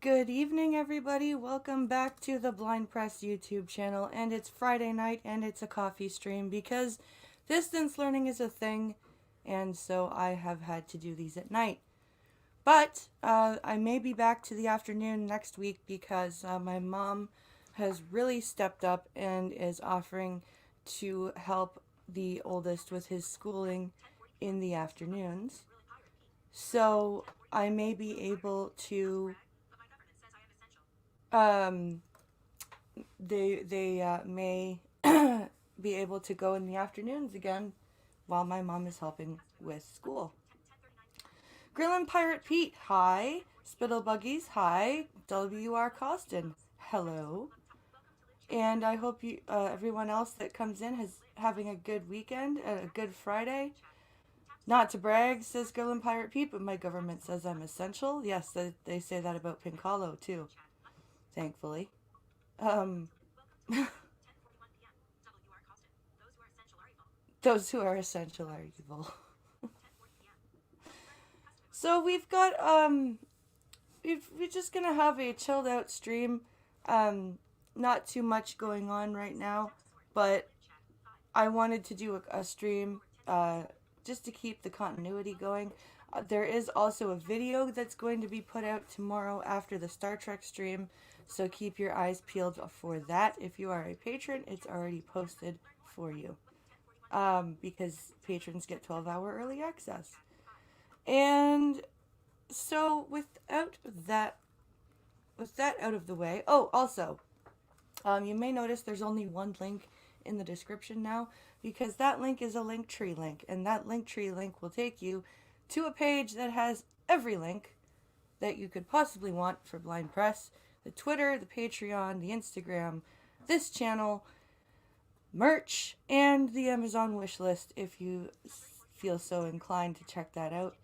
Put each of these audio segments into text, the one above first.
Good evening, everybody. Welcome back to the blindpress YouTube channel. And it's Friday night and it's a coffee stream because distance learning is a thing. And so I have had to do these at night. But I may be back to the afternoon next week because my mom has really stepped up and is offering to help the oldest with his schooling in the afternoons. So I may be able to um, they may be able to go in the afternoons again while my mom is helping with school. Grillin' Pirate Pete, hi. Spittle Buggies, hi. W.R. Costin, hello. And I hope you, everyone else that comes in is having a good weekend, a good Friday. Not to brag, says Grillin' Pirate Pete, but my government says I'm essential. Yes, they say that about Pincalo too, thankfully. Um, those who are essential are evil. So we're just gonna have a chilled out stream. Not too much going on right now, but I wanted to do a stream just to keep the continuity going. There is also a video that's going to be put out tomorrow after the Star Trek stream, so keep your eyes peeled for that. If you are a patron, it's already posted for you because patrons get 12-hour early access. And so with that out of the way, oh, also, you may notice there's only one link in the description now because that link is a linktree link, and that linktree link will take you to a page that has every link that you could possibly want for Blind Press: the Twitter, the Patreon, the Instagram, this channel, merch, and the Amazon wish list if you feel so inclined to check that out.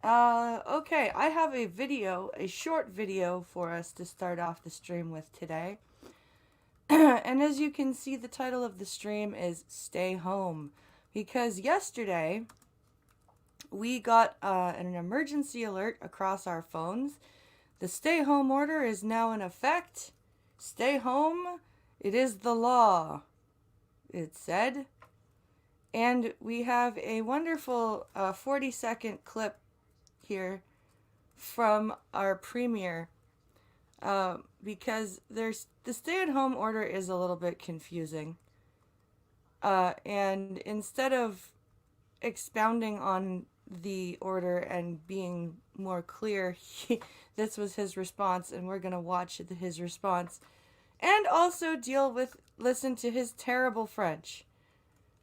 Okay, I have a short video for us to start off the stream with today. And as you can see, the title of the stream is Stay Home. Because yesterday, we got an emergency alert across our phones. The stay home order is now in effect. Stay home. It is the law, it said. And we have a wonderful 40-second clip here from our premiere because there's the stay-at-home order is a little bit confusing, and instead of expounding on the order and being more clear, this was his response, and we're gonna watch his response and also listen to his terrible French.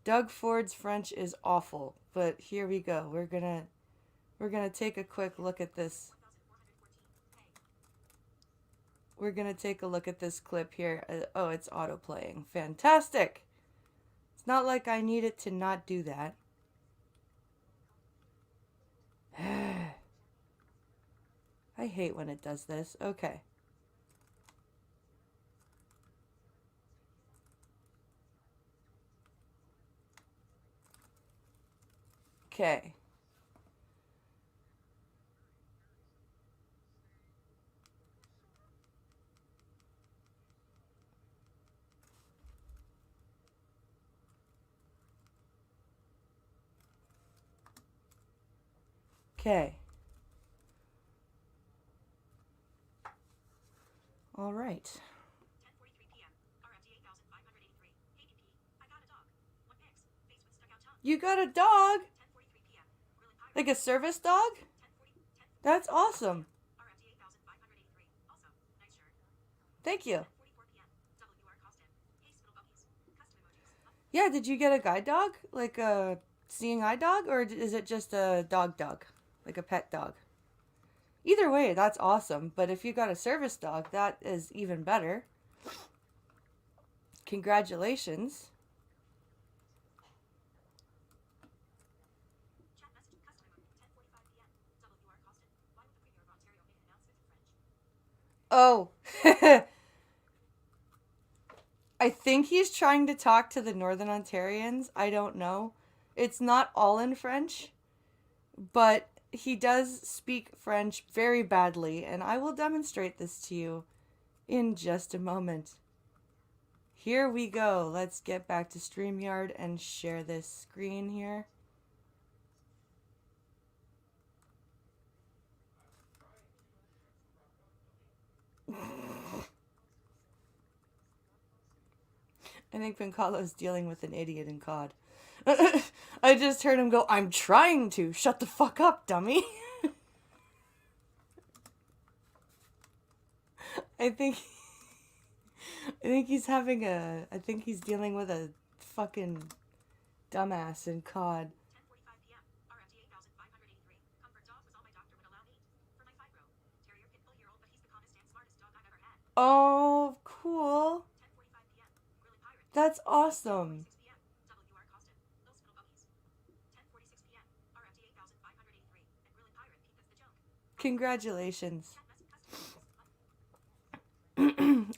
Doug Ford's French is awful, but here we go. We're gonna take a quick look at this. We're gonna take a look at this clip here. Oh, it's auto-playing. Fantastic! It's not like I need it to not do that. I hate when it does this. Okay. Okay. Okay. All right. You got a dog? Like a service dog? That's awesome. Thank you. Yeah, did you get a guide dog? Like a seeing eye dog? Or is it just a dog? Like a pet dog? Either way, that's awesome. But if you got a service dog, that is even better. Congratulations. Oh. I think he's trying to talk to the Northern Ontarians. I don't know. It's not all in French, but he does speak French very badly, and I will demonstrate this to you in just a moment. Here we go. Let's get back to StreamYard and share this screen here. I think Pincalo's dealing with an idiot in COD. I just heard him go, "I'm trying to. Shut the fuck up, dummy." I think I think he's dealing with a fucking dumbass in COD. Oh, cool. That's awesome. Congratulations.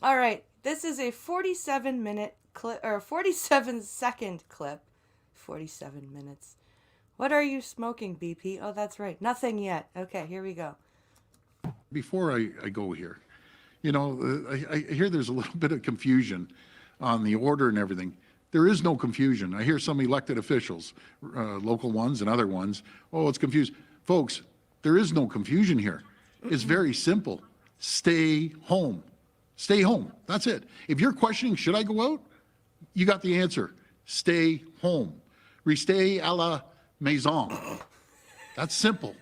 All right, this is a 47-minute clip, or 47-second clip. 47 minutes. What are you smoking, BP? Oh, that's right. Nothing yet. Okay, here we go. Before I go here, you know, I hear there's a little bit of confusion on the order and everything. There is no confusion. I hear some elected officials, local ones and other ones, oh, it's confused. Folks, there is no confusion here. It's very simple. Stay home. Stay home. That's it. If you're questioning, should I go out? You got the answer. Stay home. Restez à la maison. That's simple.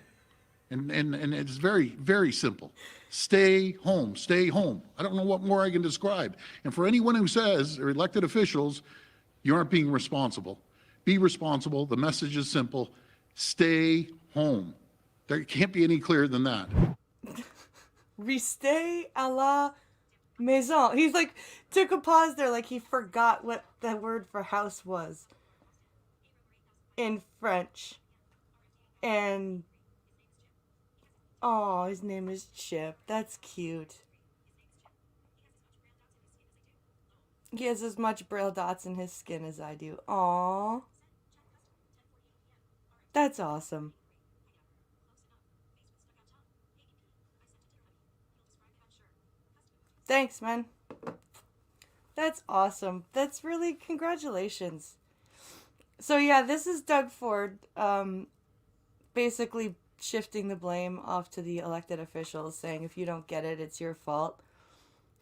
And it's very, very simple. Stay home. Stay home. I don't know what more I can describe. And for anyone who says, or elected officials, you aren't being responsible. Be responsible. The message is simple. Stay home. There can't be any clearer than that. Restez à la maison. He's like, took a pause there, like he forgot what the word for house was in French. And, oh, his name is Chip. That's cute. He has as much braille dots in his skin as I do. Aww. That's awesome. Thanks, man. That's awesome. That's really, congratulations. So yeah, this is Doug Ford, basically shifting the blame off to the elected officials, saying if you don't get it, it's your fault.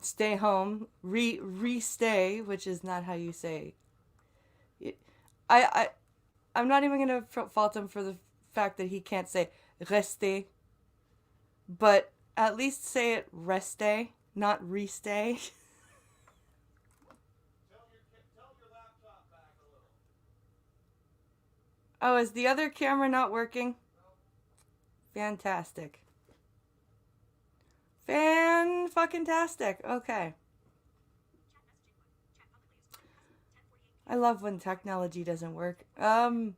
Stay home, re-stay, which is not how you say it. I'm not even gonna fault him for the fact that he can't say restez, but at least say it restez, not restay. Oh, is the other camera not working? Fantastic. Fan-fucking-tastic. Okay. I love when technology doesn't work. Of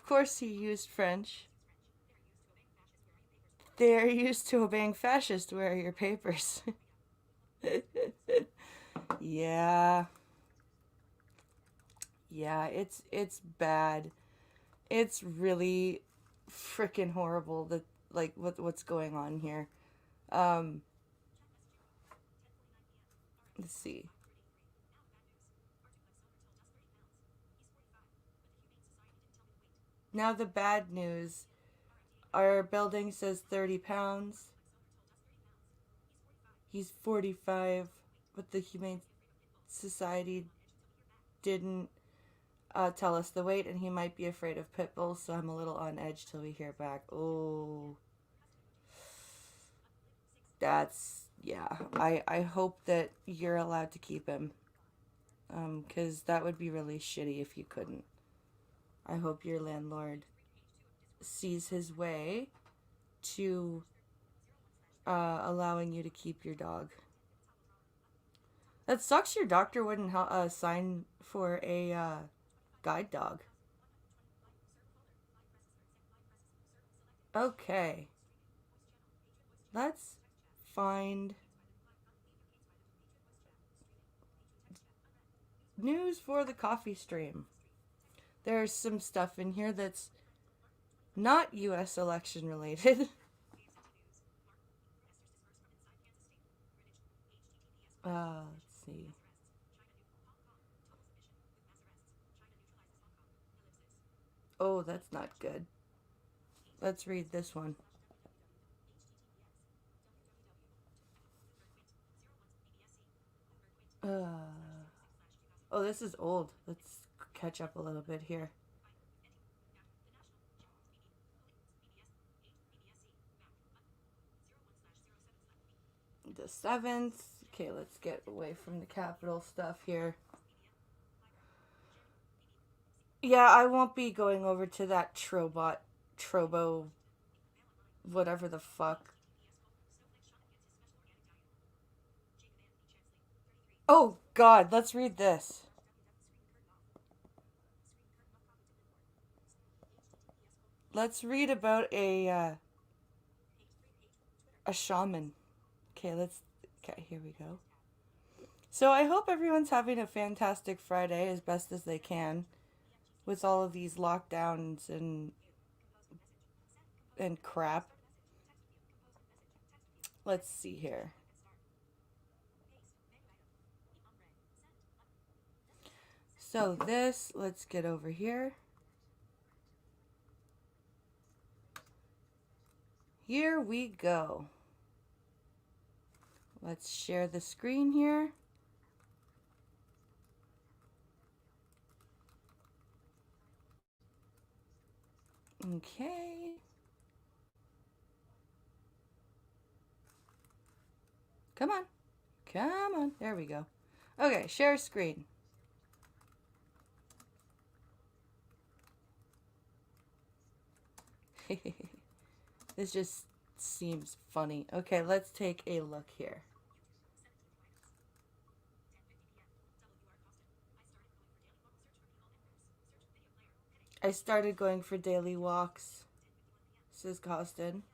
course he used French. They're used to obeying fascists. Where are your papers? Yeah. Yeah, it's bad. It's really freaking horrible that like what's going on here. Um let's see. Now the bad news. Our building says 30 pounds. He's 45, but the Humane Society didn't tell us the weight, and he might be afraid of pit bulls, so I'm a little on edge till we hear back. Oh, that's, yeah. I hope that you're allowed to keep him, because that would be really shitty if you couldn't. I hope your landlord sees his way to allowing you to keep your dog. That sucks your doctor wouldn't sign for a guide dog. Okay. Let's find news for the coffee stream. There's some stuff in here that's not US election related. Let's see. Oh, that's not good. Let's read this one. Oh, this is old. Let's catch up a little bit here. The 7th. Okay, let's get away from the capital stuff here. Yeah, I won't be going over to that Trobo, whatever the fuck. Oh, God, let's read this. Let's read about a shaman. Okay, okay, here we go. So I hope everyone's having a fantastic Friday as best as they can with all of these lockdowns and crap. Let's see here. So let's get over here. Here we go. Let's share the screen here. Okay. Come on. Come on. There we go. Okay, share screen. This just seems funny. Okay, let's take a look here. I started going for daily walks, says Costin.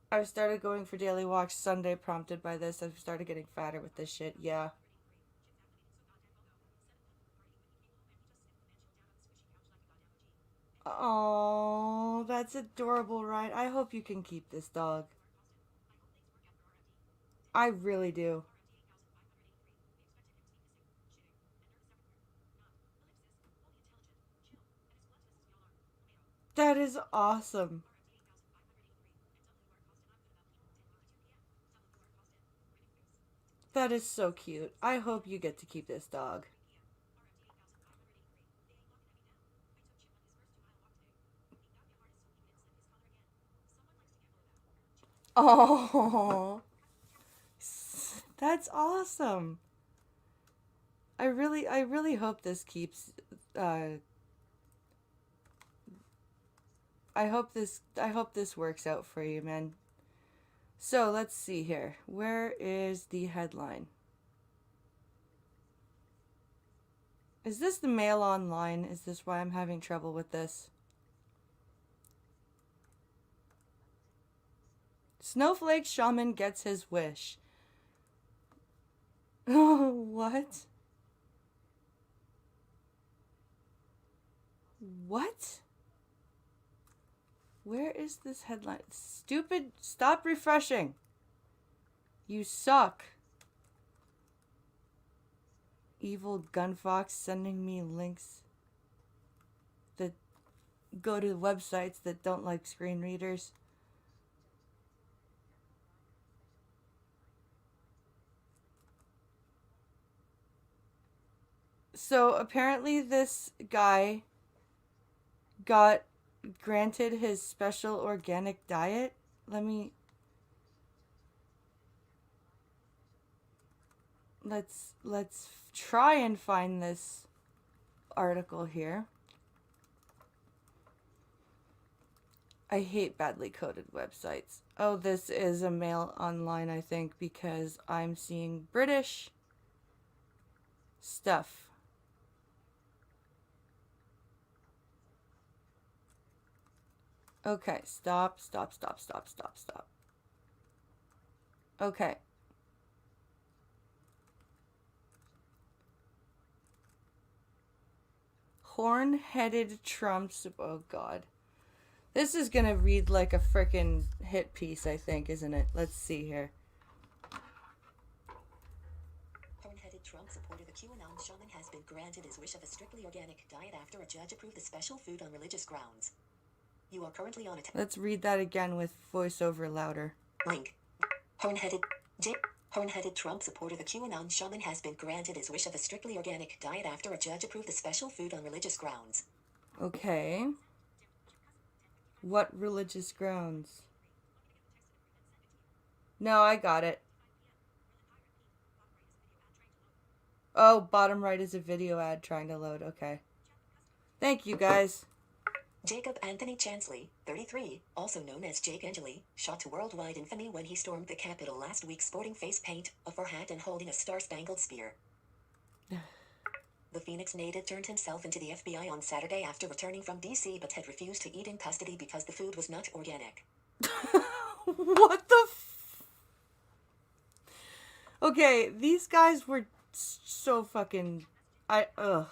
I've started going for daily walks Sunday, prompted by this. I've started getting fatter with this shit, yeah. Oh, that's adorable, right? I hope you can keep this dog. I really do. That is awesome. That is so cute. I hope you get to keep this dog. Oh, that's awesome. I really hope this keeps. Uh, I hope this works out for you, man. So let's see here. Where is the headline? Is this the Mail Online? Is this why I'm having trouble with this? Snowflake Shaman gets his wish. Oh, what? What? Where is this headline? Stupid, stop refreshing. You suck. Evil Gunfox sending me links that go to websites that don't like screen readers. So apparently this guy got granted his special organic diet. Let's try and find this article here. I hate badly coded websites. Oh, this is a Mail Online, I think, because I'm seeing British stuff. Okay, stop. Okay. Horn-headed Trumps. Oh, God. This is gonna read like a frickin' hit piece, I think, isn't it? Let's see here. Horn-headed Trump supporter the QAnon shaman has been granted his wish of a strictly organic diet after a judge approved the special food on religious grounds. You are currently on a... Let's read that again with voiceover louder. Link. Horn-headed Trump supporter the QAnon shaman has been granted his wish of a strictly organic diet after a judge approved the special food on religious grounds. Okay. What religious grounds? No, I got it. Oh, bottom right is a video ad trying to load. Okay. Thank you, guys. Jacob Anthony Chansley, 33, also known as Jake Angeli, shot to worldwide infamy when he stormed the Capitol last week sporting face paint, a fur hat and holding a star-spangled spear. The Phoenix native turned himself into the FBI on Saturday after returning from D.C. but had refused to eat in custody because the food was not organic. What the Okay, these guys were so fucking... Ugh.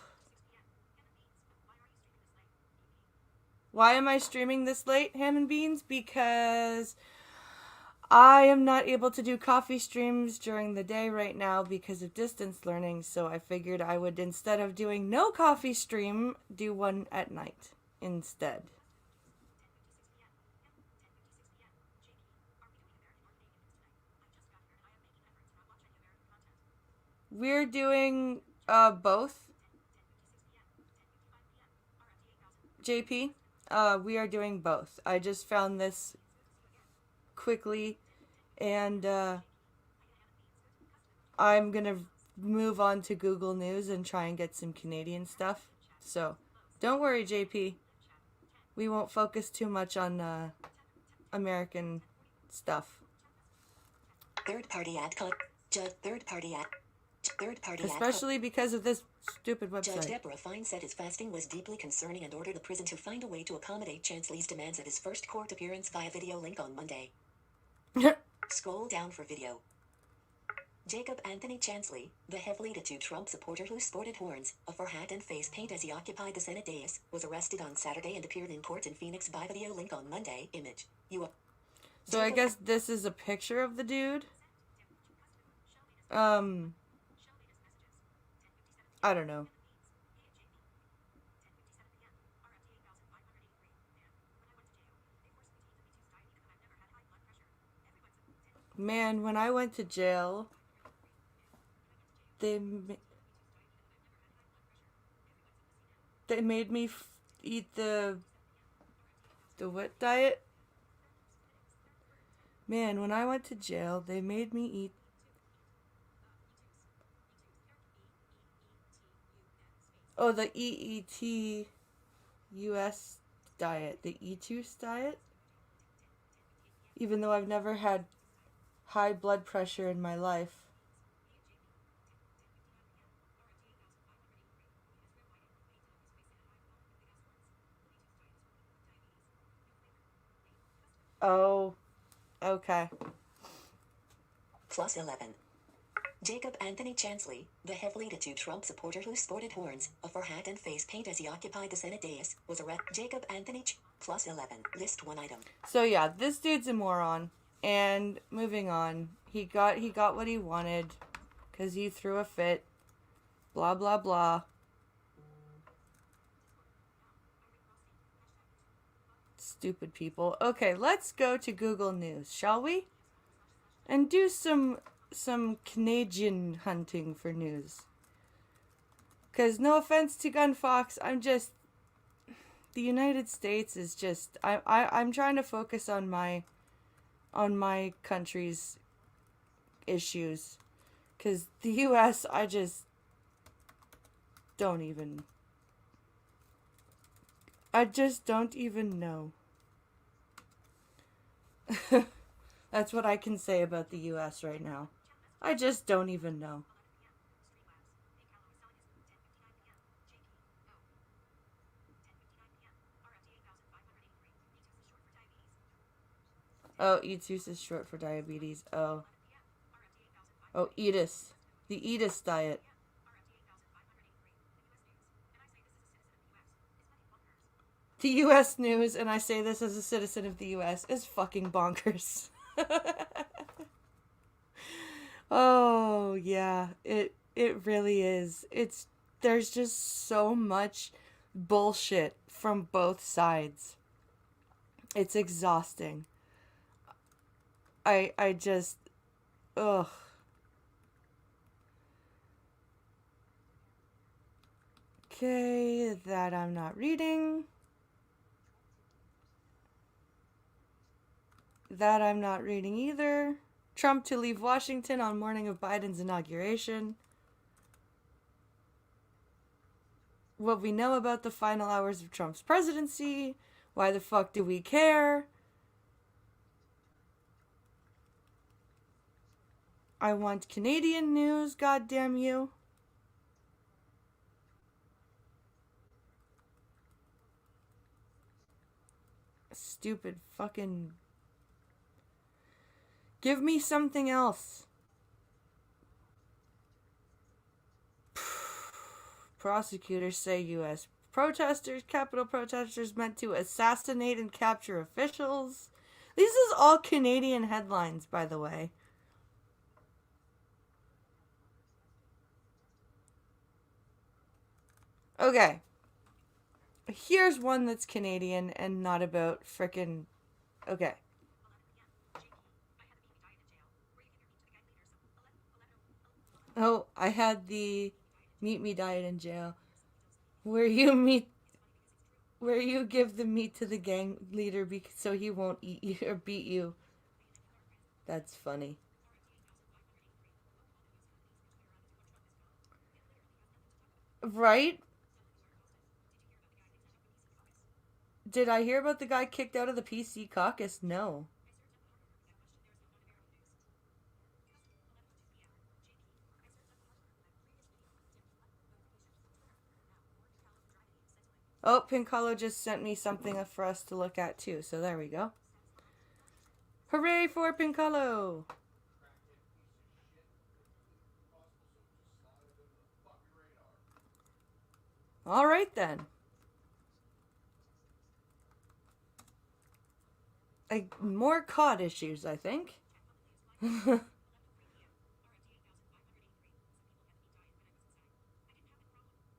Why am I streaming this late, Ham and Beans? Because I am not able to do coffee streams during the day right now because of distance learning, so I figured I would, instead of doing no coffee stream, do one at night instead. We're doing both. JP, we are doing both. I just found this quickly, and I'm gonna move on to Google News and try and get some Canadian stuff. So don't worry, JP. We won't focus too much on American stuff. Third-party ad Especially because of this stupid website. Judge Deborah Fine said his fasting was deeply concerning and ordered the prison to find a way to accommodate Chansley's demands at his first court appearance via video link on Monday. Scroll down for video. Jacob Anthony Chansley, the heavily tattooed Trump supporter who sported horns, a fur hat and face paint as he occupied the Senate dais, was arrested on Saturday and appeared in court in Phoenix by video link on Monday. Image. So I guess this is a picture of the dude. I don't know. Man, when I went to jail, they made me eat the what diet? Man, when I went to jail, they made me eat the EET-US diet, the ETUS diet. Even though I've never had high blood pressure in my life. Oh, okay. Plus 11. Jacob Anthony Chansley, the heavily tattooed Trump supporter who sported horns, a fur hat and face paint as he occupied the Senate dais, was arrested. Jacob Anthony plus 11. List one item. So yeah, this dude's a moron. And moving on, he got what he wanted, 'cause he threw a fit. Blah blah blah. Stupid people. Okay, let's go to Google News, shall we? And do some Canadian hunting for news. 'Cause no offense to Gun Fox, the United States is just I'm trying to focus on my country's issues. 'Cause the US, I just don't even know. That's what I can say about the US right now. I just don't even know. Oh, ETUS is short for diabetes. Oh, ETUS. The ETUS diet. The U.S. news, and I say this as a citizen of the U.S., is fucking bonkers. Oh, yeah. It really is. There's just so much bullshit from both sides. It's exhausting. I just ugh. Okay, that I'm not reading. That I'm not reading either. Trump to leave Washington on morning of Biden's inauguration. What we know about the final hours of Trump's presidency. Why the fuck do we care? I want Canadian news, goddamn you. Stupid fucking... Give me something else. Prosecutors say U.S. Capitol protesters meant to assassinate and capture officials. This is all Canadian headlines, by the way. Okay. Here's one that's Canadian and not about frickin'... Okay. Oh, I had the meet me diet in jail. Where you give the meat to the gang leader so he won't eat you or beat you. That's funny. Right? Did I hear about the guy kicked out of the PC caucus? No. Oh, Pincolo just sent me something for us to look at too, so there we go. Hooray for Pincolo! Alright then. More COD issues, I think.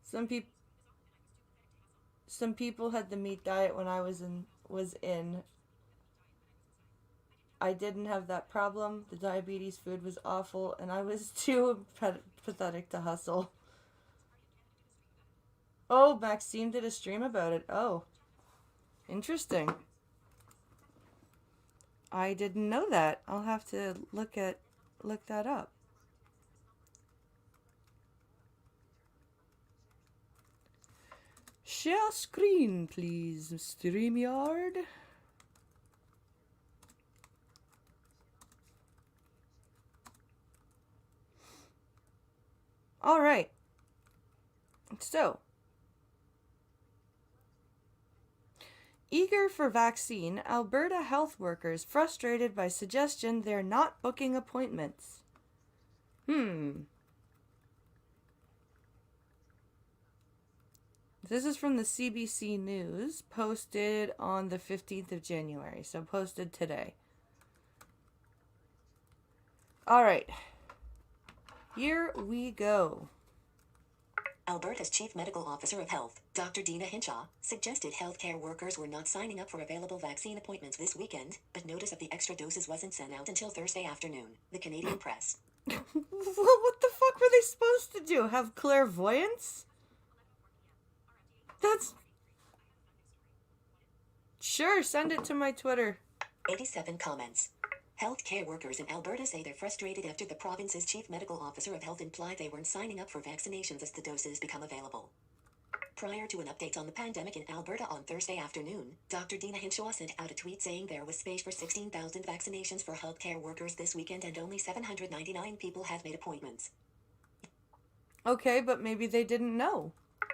Some people had the meat diet when I was in. I didn't have that problem. The diabetes food was awful, and I was too pathetic to hustle. Oh, Maxime did a stream about it. Oh, interesting. I didn't know that. I'll have to look that up. Share screen, please, StreamYard. All right. So, eager for vaccine, Alberta health workers frustrated by suggestion they're not booking appointments. This is from the CBC News, posted on the 15th of January, so posted today. All right. Here we go. Alberta's Chief Medical Officer of Health, Dr. Dina Hinshaw, suggested healthcare workers were not signing up for available vaccine appointments this weekend, but notice of the extra doses wasn't sent out until Thursday afternoon, the Canadian press. Well, what the fuck were they supposed to do? Have clairvoyance? That's... Sure, send it to my Twitter. 87 comments. Healthcare workers in Alberta say they're frustrated after the province's Chief Medical Officer of Health implied they weren't signing up for vaccinations as the doses become available. Prior to an update on the pandemic in Alberta on Thursday afternoon, Dr. Dina Hinshaw sent out a tweet saying there was space for 16,000 vaccinations for healthcare workers this weekend and only 799 people have made appointments. Okay, but maybe they didn't know.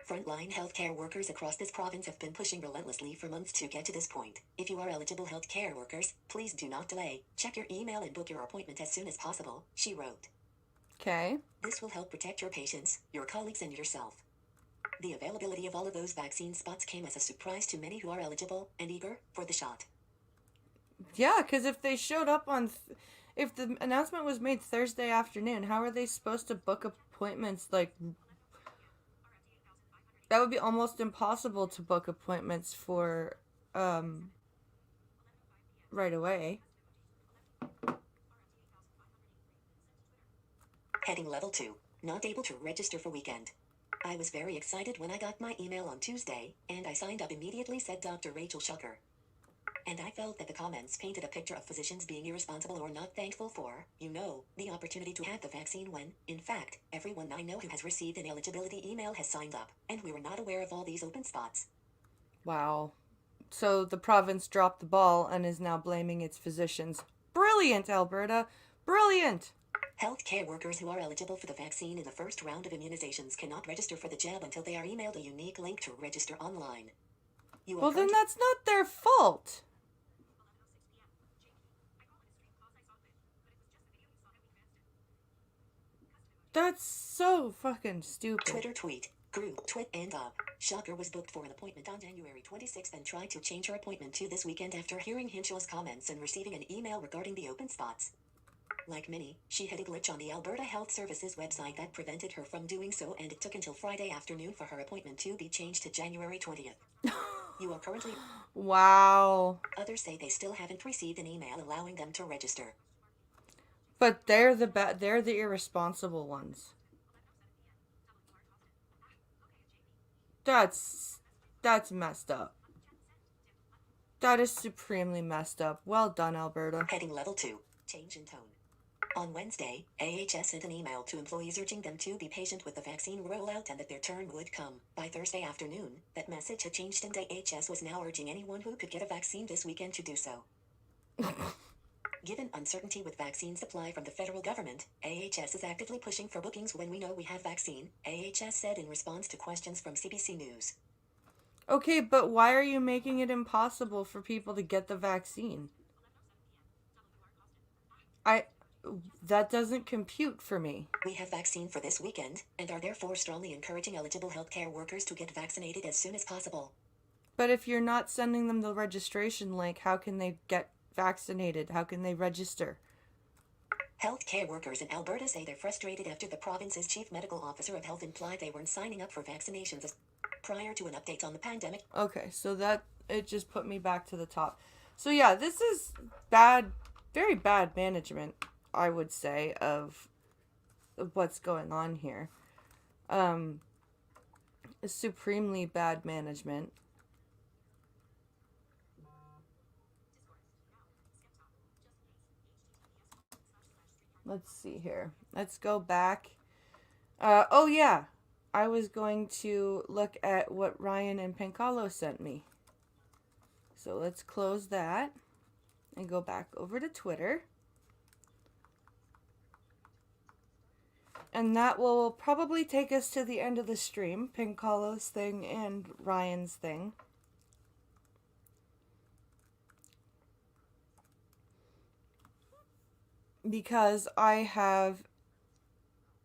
Frontline healthcare workers across this province have been pushing relentlessly for months to get to this point. If you are eligible healthcare workers, please do not delay. Check your email and book your appointment as soon as possible, she wrote. Okay. This will help protect your patients, your colleagues, and yourself. The availability of all of those vaccine spots came as a surprise to many who are eligible and eager for the shot. Yeah, because if they showed up on... if the announcement was made Thursday afternoon, how are they supposed to book appointments? Like, that would be almost impossible to book appointments for, right away. Heading level 2. Not able to register for weekend. I was very excited when I got my email on Tuesday, and I signed up immediately, said Dr. Rachel Shucker. And I felt that the comments painted a picture of physicians being irresponsible or not thankful for, the opportunity to have the vaccine when, in fact, everyone I know who has received an eligibility email has signed up, and we were not aware of all these open spots. Wow. So the province dropped the ball and is now blaming its physicians. Brilliant, Alberta! Brilliant! Healthcare workers who are eligible for the vaccine in the first round of immunizations cannot register for the jab until they are emailed a unique link to register online. Well, then that's not their fault. That's so fucking stupid. Twitter tweet. Group tweet and up. Shocker was booked for an appointment on January 26th and tried to change her appointment to this weekend after hearing Hinshaw's comments and receiving an email regarding the open spots. Like many, she had a glitch on the Alberta Health Services website that prevented her from doing so, and it took until Friday afternoon for her appointment to be changed to January 20th. You are currently... Wow. Others say they still haven't received an email allowing them to register. But they're the irresponsible ones. That's messed up. That is supremely messed up. Well done, Alberta. Heading level 2. Change in tone. On Wednesday, AHS sent an email to employees urging them to be patient with the vaccine rollout and that their turn would come. By Thursday afternoon, that message had changed and AHS was now urging anyone who could get a vaccine this weekend to do so. Given uncertainty with vaccine supply from the federal government, AHS is actively pushing for bookings when we know we have vaccine, AHS said in response to questions from CBC News. Okay, but why are you making it impossible for people to get the vaccine? That doesn't compute for me. We have vaccine for this weekend, and are therefore strongly encouraging eligible healthcare workers to get vaccinated as soon as possible. But if you're not sending them the registration link, how can they get vaccinated? How can they register? Healthcare workers in Alberta say they're frustrated after the province's chief medical officer of health implied they weren't signing up for vaccinations prior to an update on the pandemic. Okay, so it just put me back to the top. So yeah, this is bad, very bad management, I would say, of what's going on here. Supremely bad management. Let's see here. Let's go back. Oh yeah, I was going to look at what Ryan and Pancalo sent me. So let's close that and go back over to Twitter. And that will probably take us to the end of the stream, Pancalo's thing and Ryan's thing. Because I have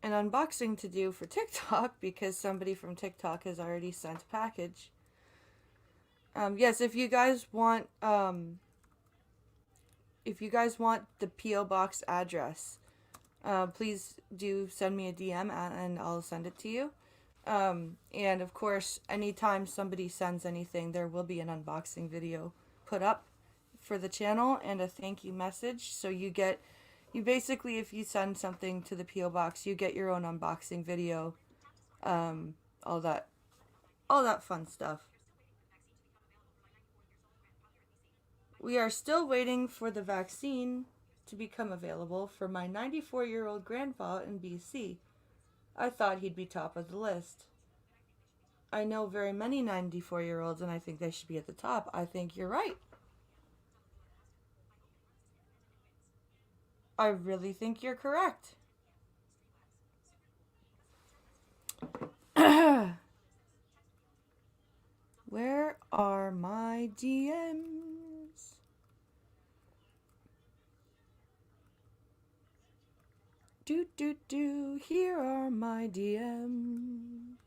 an unboxing to do for TikTok because somebody from TikTok has already sent a package. Yes, if you guys want the P.O. Box address, please do send me a DM and I'll send it to you. And of course, anytime somebody sends anything, there will be an unboxing video put up for the channel and a thank you message. So you basically, if you send something to the P.O. Box, you get your own unboxing video, all that fun stuff. We are still waiting for the vaccine to become available for my 94-year-old grandpa in BC. I thought he'd be top of the list. I know very many 94-year-olds and I think they should be at the top. I think you're right. I really think you're correct. Where are my DMs? Here are my DMs.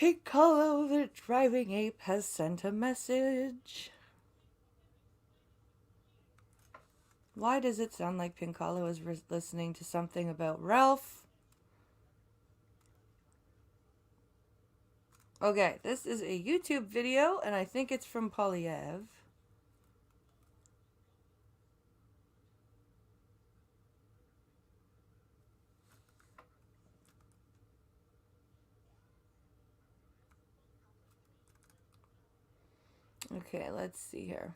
Piccolo, the driving ape, has sent a message. Why does it sound like Piccolo is listening to something about Ralph? Okay, this is a YouTube video, and I think it's from Polyev. Okay, let's see here.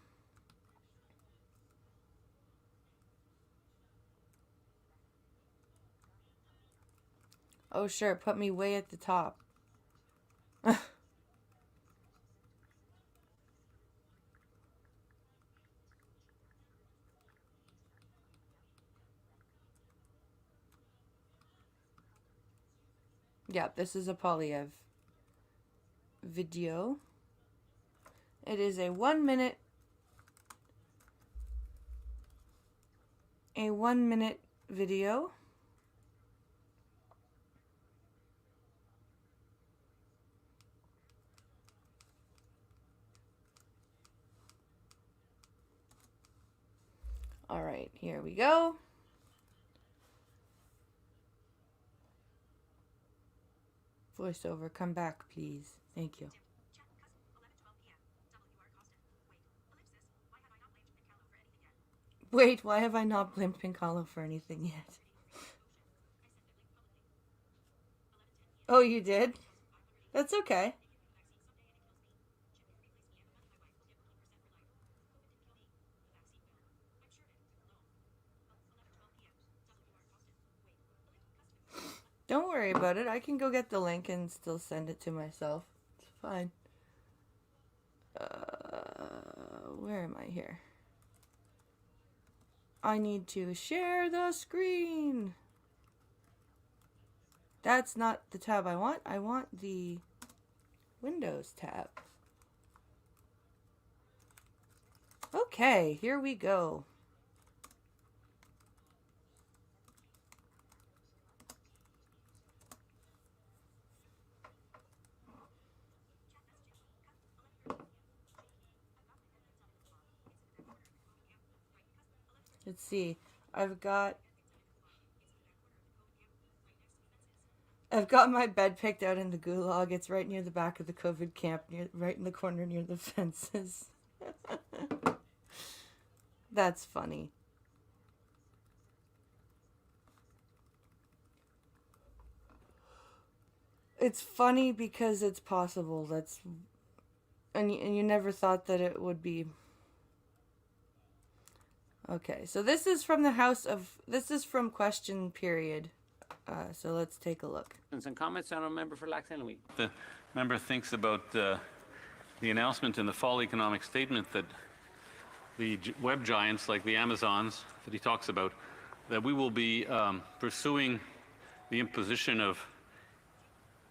Oh, sure, put me way at the top. Yeah, this is a Polyev video. It is a 1 minute video. All right, here we go. Voiceover, come back, please. Thank you. Wait, why have I not blamed Piccolo for anything yet? Oh, you did? That's okay. Don't worry about it. I can go get the link and still send it to myself. It's fine. Where am I here? I need to share the screen. That's not the tab I want. I want the Windows tab. Okay, here we go. Let's see. I've got my bed picked out in the gulag. It's right near the back of the COVID camp, right in the corner near the fences. That's funny. It's funny because it's possible. And you never thought that it would be. Okay, so this is from from question period. So let's take a look. And comments on a member for Lax Week. The member thinks about the announcement in the fall economic statement that the web giants like the Amazons that he talks about, that we will be pursuing the imposition of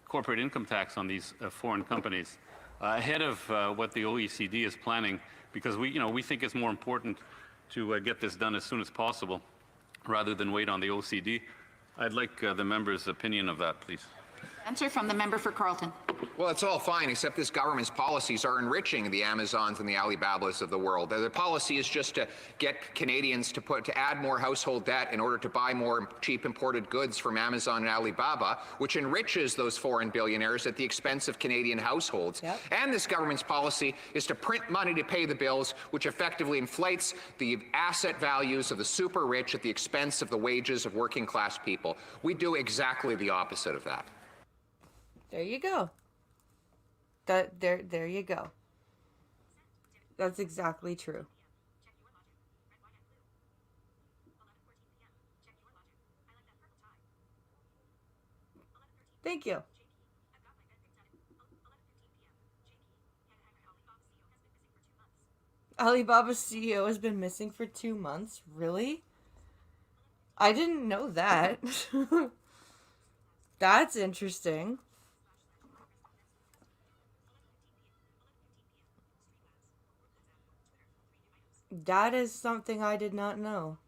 corporate income tax on these foreign companies ahead of what the OECD is planning, because we think it's more important to get this done as soon as possible rather than wait on the OECD. I'd like the member's opinion of that, please. Answer from the member for Carleton. Well, it's all fine, except this government's policies are enriching the Amazons and the Alibabas of the world. The policy is just to get Canadians to add more household debt in order to buy more cheap imported goods from Amazon and Alibaba, which enriches those foreign billionaires at the expense of Canadian households. Yep. And this government's policy is to print money to pay the bills, which effectively inflates the asset values of the super rich at the expense of the wages of working class people. We do exactly the opposite of that. There you go. There you go. That's exactly true. Thank you. Alibaba's CEO has been missing for 2 months. Really? I didn't know that. That's interesting. That is something I did not know.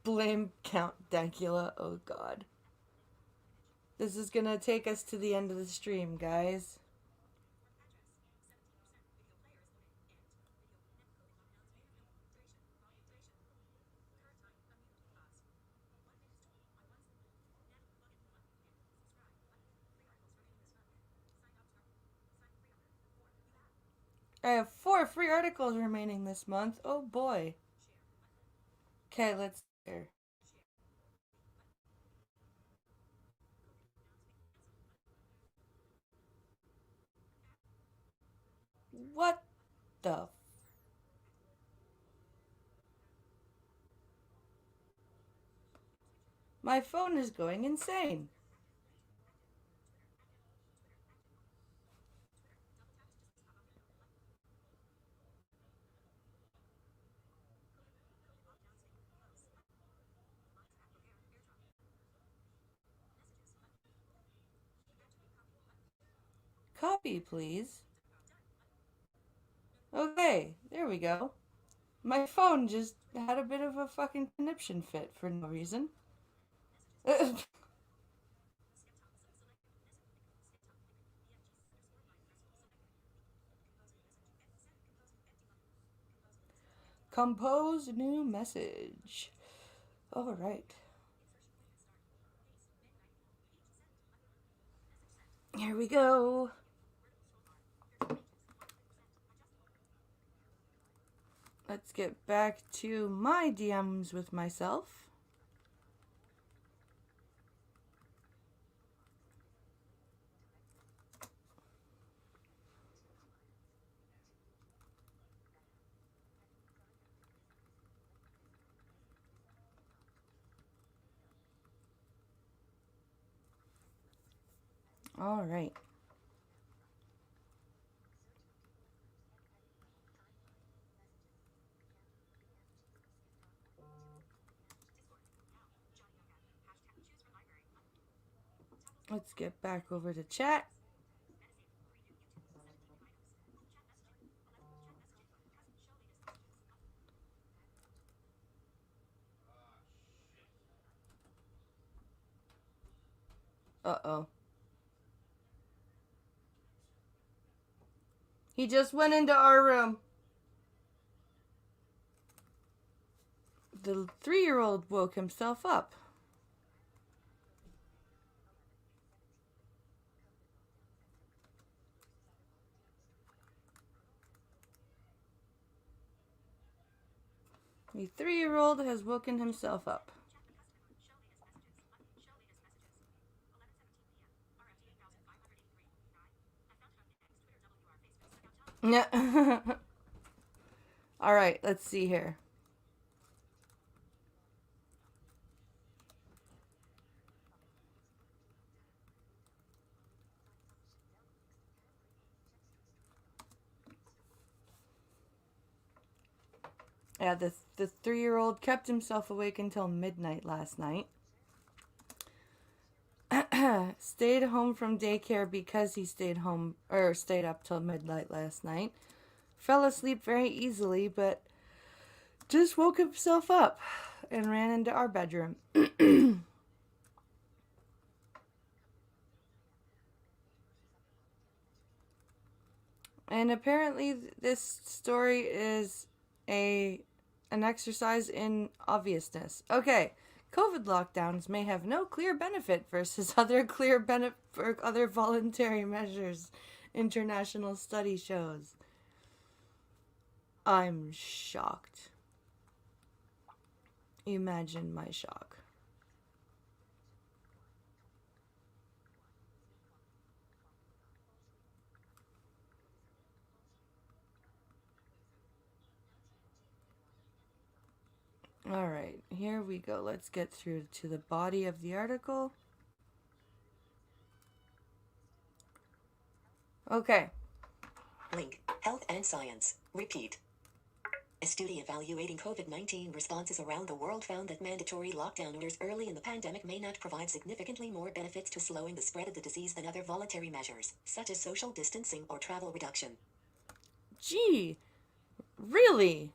Blame Count Dankula. Oh god. This is gonna take us to the end of the stream, guys. I have 4 free articles remaining this month. Oh boy. Okay, let's hear. What the? My phone is going insane. Copy, please. Okay, there we go. My phone just had a bit of a fucking conniption fit for no reason. Compose new message. All right. Here we go. Let's get back to my DMs with myself. All right. Let's get back over to chat. Uh-oh. He just went into our room. The 3-year-old woke himself up. The 3-year-old has woken himself up. Yeah. All right, let's see here. Yeah, the 3-year-old kept himself awake until midnight last night. Stayed home from daycare because he stayed up till midnight last night. Fell asleep very easily, but just woke himself up and ran into our bedroom. And apparently this story is an exercise in obviousness. Okay, COVID lockdowns may have no clear benefit versus other other voluntary measures, international study shows. I'm shocked. Imagine my shock. All right, here we go. Let's get through to the body of the article. Okay. Link, Health and Science. Repeat. A study evaluating COVID-19 responses around the world found that mandatory lockdown orders early in the pandemic may not provide significantly more benefits to slowing the spread of the disease than other voluntary measures, such as social distancing or travel reduction. Gee, really?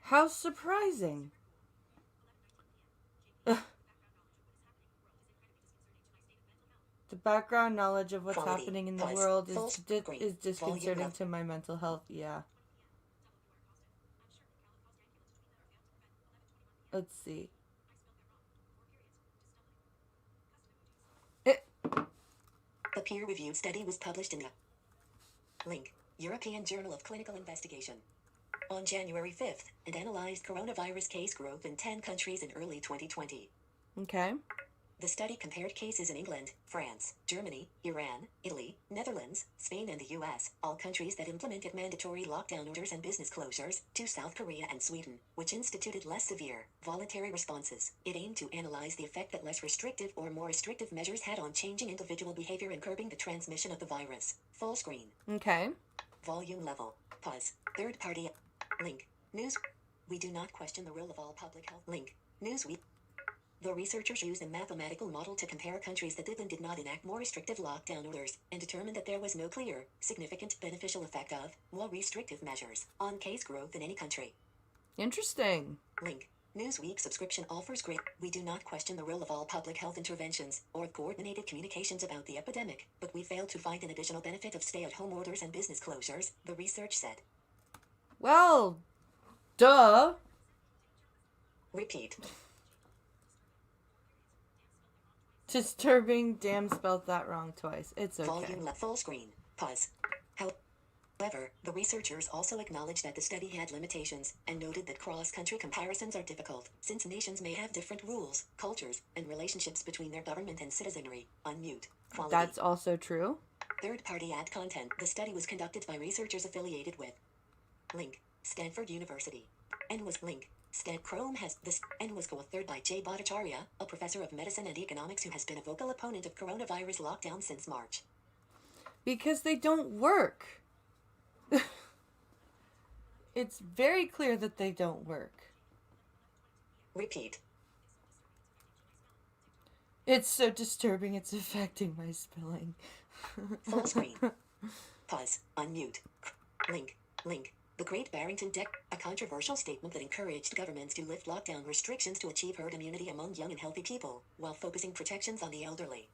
How surprising. The background knowledge of what's Quality. happening in the Pause. world Full is screen. is disconcerting Volume up. to my mental health. Yeah. Let's see. It, The peer-reviewed study was published in the link, European Journal of Clinical Investigation on January 5th and analyzed coronavirus case growth in 10 countries in early 2020. okay. The study compared cases in England, France, Germany, Iran, Italy, Netherlands, Spain and the US, all countries that implemented mandatory lockdown orders and business closures, to South Korea and Sweden, which instituted less severe, voluntary responses. It aimed to analyze the effect that less restrictive or more restrictive measures had on changing individual behavior and curbing the transmission of the virus. Full screen. Okay. Volume level. Pause. Third party. Link. News. We do not question the role of all public health. Link. Newsweek. The researchers used a mathematical model to compare countries that did and did not enact more restrictive lockdown orders, and determined that there was no clear, significant beneficial effect of more restrictive measures on case growth in any country. Interesting. Link. Newsweek subscription offers great. We do not question the role of all public health interventions or coordinated communications about the epidemic, but we failed to find an additional benefit of stay-at-home orders and business closures, the research said. Well, duh. Repeat. Disturbing. Damn, spelled that wrong twice. It's okay. Volume left full screen. Pause. However, the researchers also acknowledged that the study had limitations and noted that cross-country comparisons are difficult since nations may have different rules, cultures, and relationships between their government and citizenry. Unmute. Quality. That's also true. Third-party ad content. The study was conducted by researchers affiliated with link, Stanford University, and was link, Chrome has this, and was co-authored by Jay Bhattacharya, a professor of medicine and economics who has been a vocal opponent of coronavirus lockdown since March. Because they don't work. It's very clear that they don't work. Repeat. It's so disturbing, it's affecting my spelling. Full screen. Pause. Unmute. Link. The Great Barrington Deck, a controversial statement that encouraged governments to lift lockdown restrictions to achieve herd immunity among young and healthy people, while focusing protections on the elderly.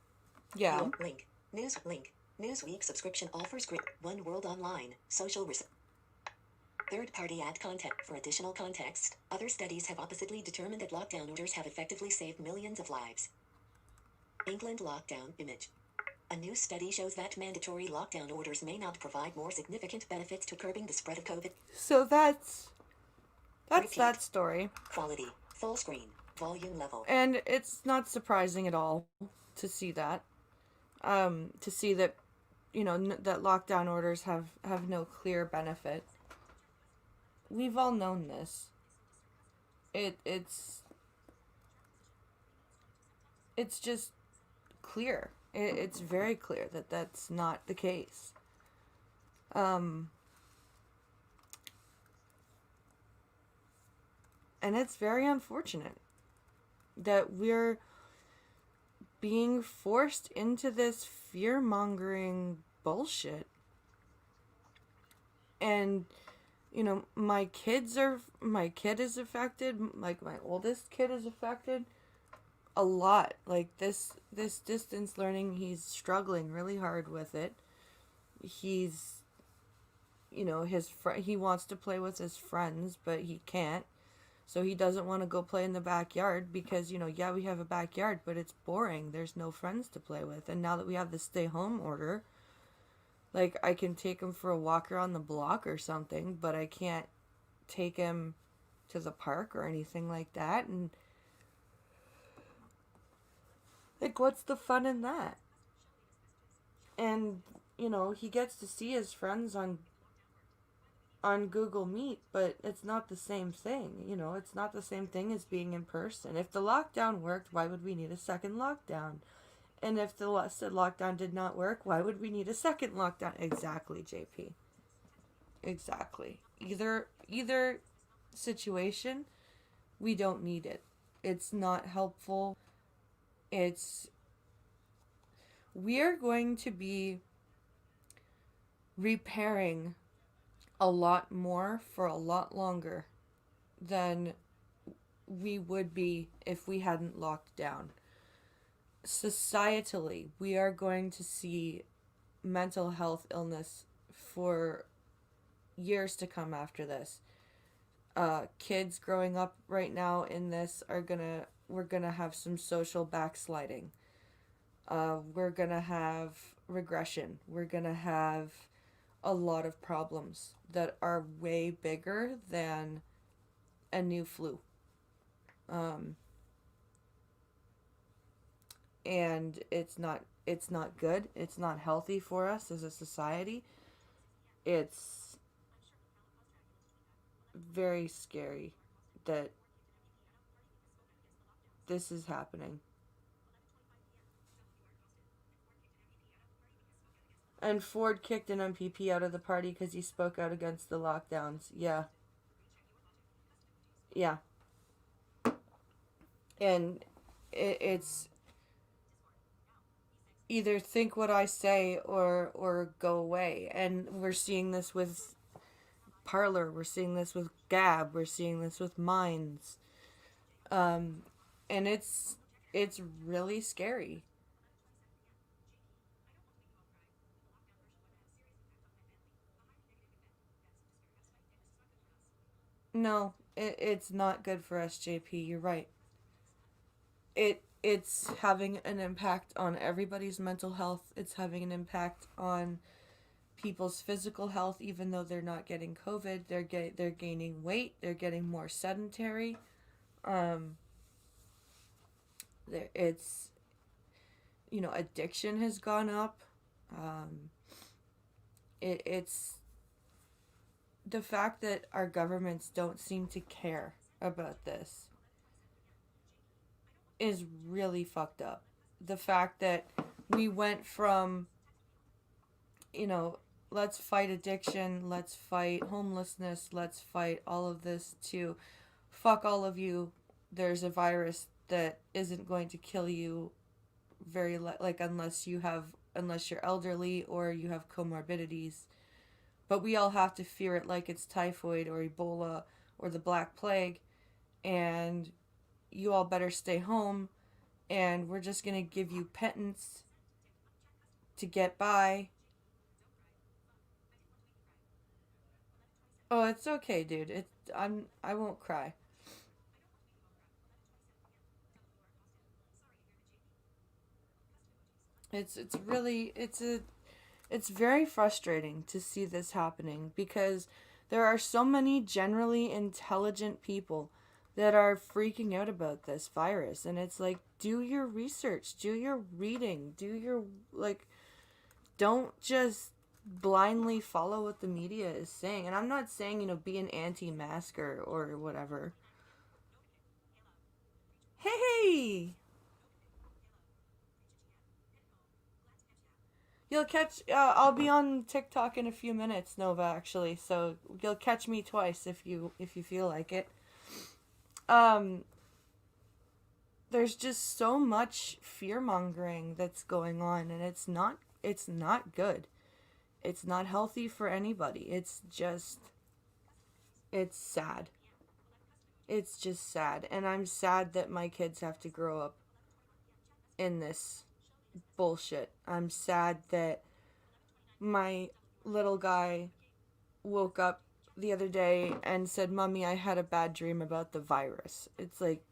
Yeah. Link. Newsweek subscription offers great One World Online, social third-party ad content. For additional context, other studies have oppositely determined that lockdown orders have effectively saved millions of lives. England lockdown image. A new study shows that mandatory lockdown orders may not provide more significant benefits to curbing the spread of COVID. So that's Repeat. that story. Quality. Full screen. Volume level. And it's not surprising at all to see that. To see that, that lockdown orders have no clear benefit. We've all known this. It's just clear. It's very clear that that's not the case. And it's very unfortunate that we're being forced into this fear-mongering bullshit. And, my kid is affected, like my oldest kid is affected a lot. Like this distance learning, he's struggling really hard with it. He's, he wants to play with his friends, but he can't. So he doesn't want to go play in the backyard because, yeah, we have a backyard, but it's boring. There's no friends to play with. And now that we have the stay home order, like, I can take him for a walk around the block or something, but I can't take him to the park or anything like that. And, like, what's the fun in that? And, he gets to see his friends on Google Meet, but it's not the same thing. It's not the same thing as being in person. If the lockdown worked, why would we need a second lockdown? And if the lockdown did not work, why would we need a second lockdown? Exactly, JP. Exactly. Either situation, we don't need it. It's not helpful. We're going to be repairing a lot more for a lot longer than we would be if we hadn't locked down. societally, we are going to see mental health illness for years to come after this. Kids growing up right now in this we're gonna have some social backsliding. We're gonna have regression. We're gonna have a lot of problems that are way bigger than a new flu. And it's not good. It's not healthy for us as a society. It's very scary that this is happening. And Ford kicked an MPP out of the party because he spoke out against the lockdowns. Yeah. Yeah. And it's either think what I say or go away. And we're seeing this with Parler. We're seeing this with Gab. We're seeing this with Minds. And it's really scary. No, it's not good for us, JP. You're right. It's having an impact on everybody's mental health. It's having an impact on people's physical health, even though they're not getting COVID. They're gaining weight. They're getting more sedentary. It's, addiction has gone up. It's the fact that our governments don't seem to care about this is really fucked up. The fact that we went from, let's fight addiction, let's fight homelessness, let's fight all of this, to fuck all of you. There's a virus that isn't going to kill you unless you're elderly or you have comorbidities. But we all have to fear it like it's typhoid or Ebola or the Black Plague, and you all better stay home, and we're just going to give you pittance to get by. Oh, it's okay, dude. I won't cry. It's very frustrating to see this happening because there are so many generally intelligent people that are freaking out about this virus, and it's like, do your research, do your reading, don't just blindly follow what the media is saying. And I'm not saying, be an anti-masker or whatever. Hey! You'll catch, I'll be on TikTok in a few minutes, Nova, actually, so you'll catch me twice if you feel like it. There's just so much fear-mongering that's going on, and it's not good. It's not healthy for anybody. It's sad. It's just sad, and I'm sad that my kids have to grow up in this bullshit. I'm sad that my little guy woke up the other day and said, "Mommy, I had a bad dream about the virus." It's like,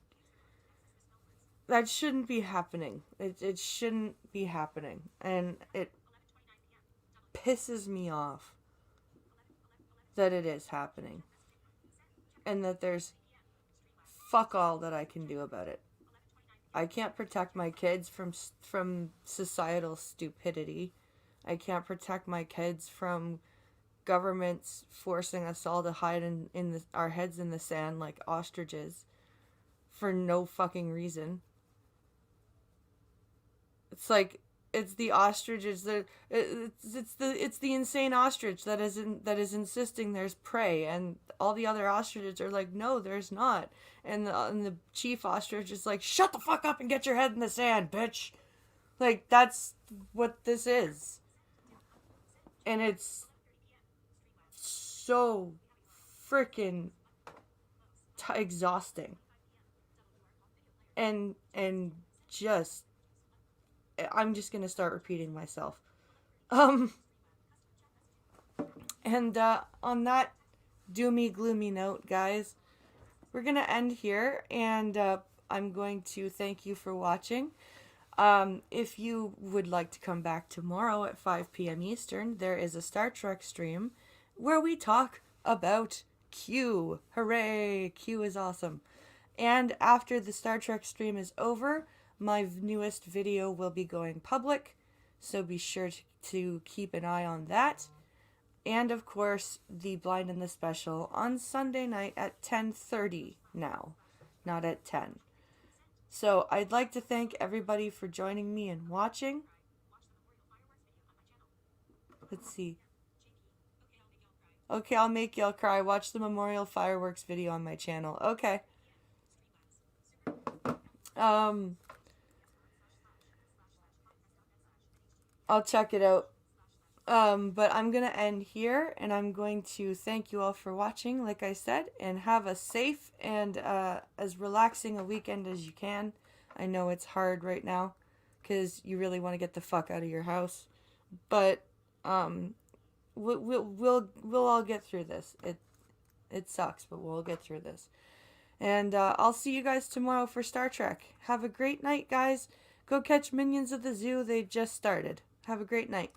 that shouldn't be happening. It shouldn't be happening. And it pisses me off that it is happening. And that there's fuck all that I can do about it. I can't protect my kids from societal stupidity. I can't protect my kids from governments forcing us all to hide our heads in the sand like ostriches for no fucking reason. It's like, it's the ostriches that it's the insane ostrich that is insisting there's prey, and all the other ostriches are like, no, there's not, and the chief ostrich is like, shut the fuck up and get your head in the sand, bitch. Like, that's what this is, and it's so freaking exhausting and just I'm just gonna start repeating myself. And on that doomy gloomy note, guys, we're gonna end here, and I'm going to thank you for watching. If you would like to come back tomorrow at 5 p.m. Eastern, there is a Star Trek stream where we talk about Q. Hooray! Q is awesome. And after the Star Trek stream is over, my newest video will be going public, so be sure to keep an eye on that. And of course, the Blind and the Special on Sunday night at 10:30 now, not at 10. So I'd like to thank everybody for joining me and watching. Let's see. Okay, I'll make y'all cry. Watch the memorial fireworks video on my channel. Okay. I'll check it out. But I'm going to end here, and I'm going to thank you all for watching, like I said, and have a safe and as relaxing a weekend as you can. I know it's hard right now because you really want to get the fuck out of your house, but we'll all get through this. It sucks, but we'll get through this. And I'll see you guys tomorrow for Star Trek. Have a great night, guys. Go catch Minions of the Zoo. They just started. Have a great night.